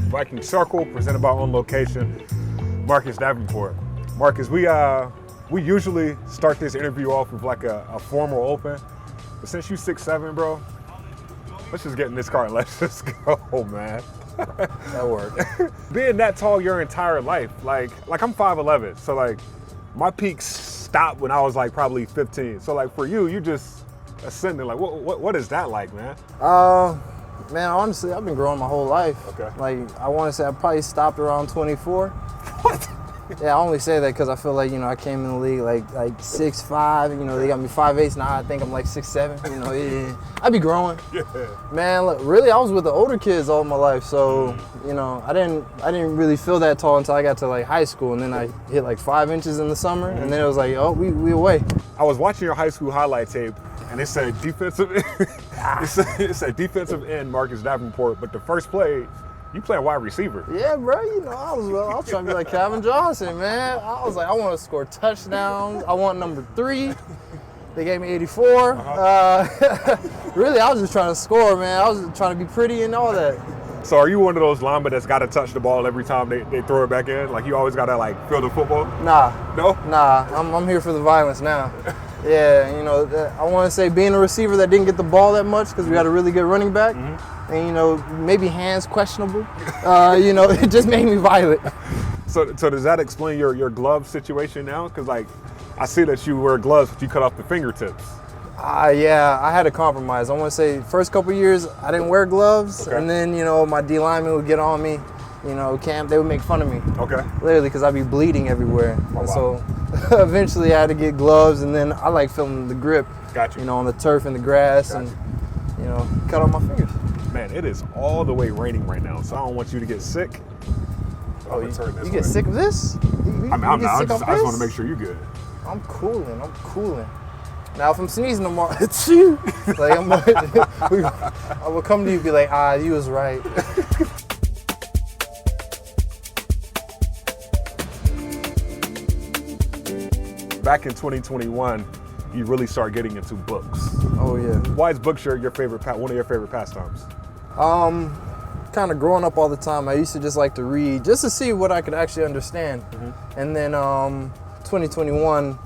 Vikings Circle, presented by On Location, Marcus Davenport. Marcus, we usually start this interview off with like a formal open, but since you 6'7", bro, let's just get in this car and let's just go, man. That worked. Being that tall your entire life, like I'm 5'11", so like my peaks stopped when I was like probably 15. So like for you just ascending. Like what is that like, man? Man, honestly, I've been growing my whole life. Okay. Like, I want to say I probably stopped around 24. What? Yeah, I only say that because I feel like, I came in the league like 6'5", they got me 5'8", now I think I'm like 6'7", I be growing. Yeah. Man, look, really, I was with the older kids all my life, so, I didn't really feel that tall until I got to like high school, and then I hit like 5 inches in the summer, and then it was like, oh, we away. I was watching your high school highlight tape, and it said defensive it said defensive end Marcus Davenport, but the first play, you playing wide receiver. Yeah, bro, I was trying to be like Calvin Johnson, man. I was like, I want to score touchdowns. I want number 3. They gave me 84. Really, I was just trying to score, man. I was just trying to be pretty and all that. So are you one of those linemen that's got to touch the ball every time they throw it back in? Like you always got to like feel the football? Nah. No? Nah, I'm here for the violence now. Yeah, I want to say being a receiver that didn't get the ball that much because we got a really good running back. And, maybe hands questionable. It just made me violent. So does that explain your glove situation now? Because, like, I see that you wear gloves, but you cut off the fingertips. Yeah, I had to compromise. I want to say first couple years, I didn't wear gloves. Okay. And then, my D lineman would get on me. Camp, they would make fun of me. Okay. Literally, because I'd be bleeding everywhere. Oh, and wow. so eventually I had to get gloves, and then I like feeling the grip. Got you. On the turf and the grass, and, cut off my fingers. Man, it is all the way raining right now, so I don't want you to get sick. Oh, you get sick of this? I'm not. I just want to make sure you're good. I'm cooling. Now, if I'm sneezing tomorrow, it's you. Like, I will come to you and be like, you was right. Back in 2021, you really start getting into books. Oh, yeah. Why is books one of your favorite pastimes? Kind of growing up all the time, I used to just like to read just to see what I could actually understand. And then 2021,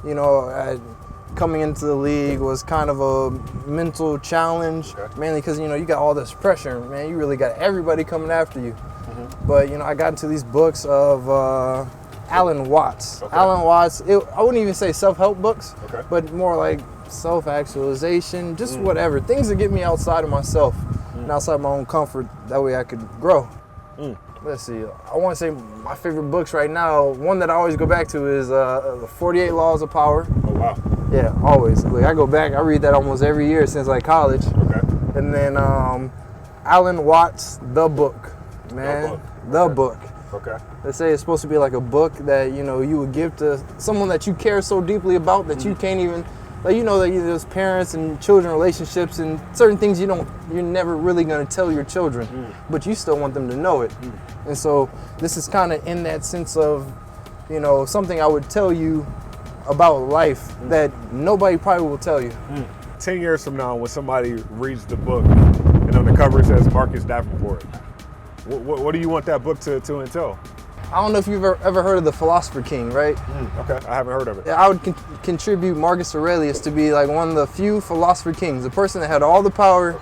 coming into the league was kind of a mental challenge, mainly because, you got all this pressure, man. You really got everybody coming after you. But, I got into these books of Alan Watts. Okay. Alan Watts, I wouldn't even say self-help books, Okay. but more like self-actualization, just whatever. Things that get me outside of myself and outside my own comfort. That way I could grow. Let's see. I want to say my favorite books right now, one that I always go back to is The 48 Laws of Power. Oh, wow. Yeah, always. Like, I go back, I read that almost every year since like college. Okay. And then Alan Watts, The Book. Man, The Book. Okay. They say it's supposed to be like a book that, you would give to someone that you care so deeply about that you can't even, that there's parents and children relationships and certain things you're never really going to tell your children, but you still want them to know it. And so this is kind of in that sense of, something I would tell you about life that nobody probably will tell you. 10 years from now, when somebody reads the book and on the cover it says Marcus Davenport, what do you want that book to entail? I don't know if you've ever heard of the Philosopher King, right? Okay, I haven't heard of it. I would contribute Marcus Aurelius to be like one of the few philosopher kings, a person that had all the power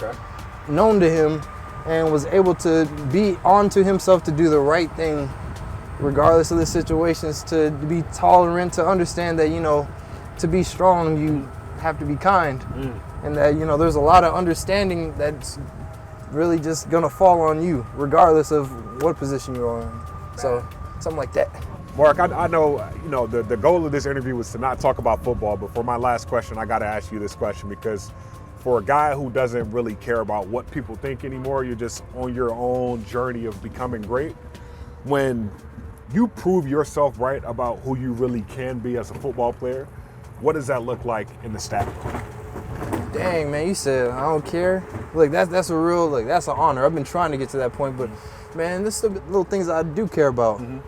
known to him and was able to be onto himself to do the right thing regardless of the situations, to be tolerant, to understand that, to be strong, you have to be kind. And that, there's a lot of understanding that's really just gonna fall on you regardless of what position you're in. So something like that. Mark, I know, the goal of this interview was to not talk about football, but for my last question, I got to ask you this question because for a guy who doesn't really care about what people think anymore, you're just on your own journey of becoming great. When you prove yourself right about who you really can be as a football player, what does that look like in the stat book? Dang, man, you said I don't care. Look, that's a real, that's an honor. I've been trying to get to that point, but man, there's still little things that I do care about. And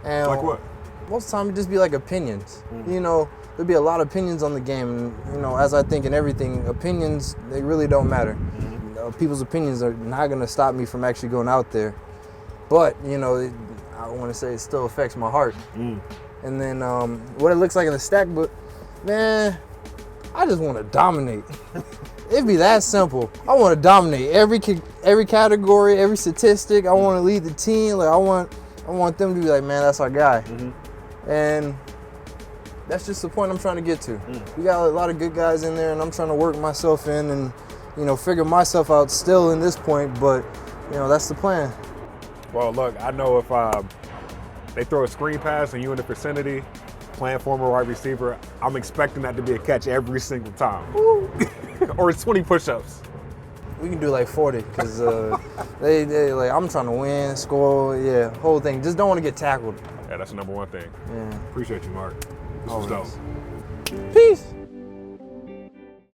Like what? Most of the time, it just be like opinions. There'll be a lot of opinions on the game. And, as I think in everything, opinions, they really don't matter. people's opinions are not going to stop me from actually going out there. But, you know, I want to say it still affects my heart. And then what it looks like in the stack book, man, I just want to dominate. It'd be that simple. I want to dominate every category, every statistic. I want to lead the team. Like I want them to be like, man, that's our guy. And that's just the point I'm trying to get to. We got a lot of good guys in there, and I'm trying to work myself in and, you know, figure myself out still in this point. But, you know, that's the plan. Well, look, I know if they throw a screen pass and you in the vicinity, playing former wide receiver, I'm expecting that to be a catch every single time. Or it's 20 push-ups. We can do like 40 because they like I'm trying to win, score, whole thing. Just don't want to get tackled. Yeah, that's the number one thing. Yeah. Appreciate you, Mark. This was dope. Peace.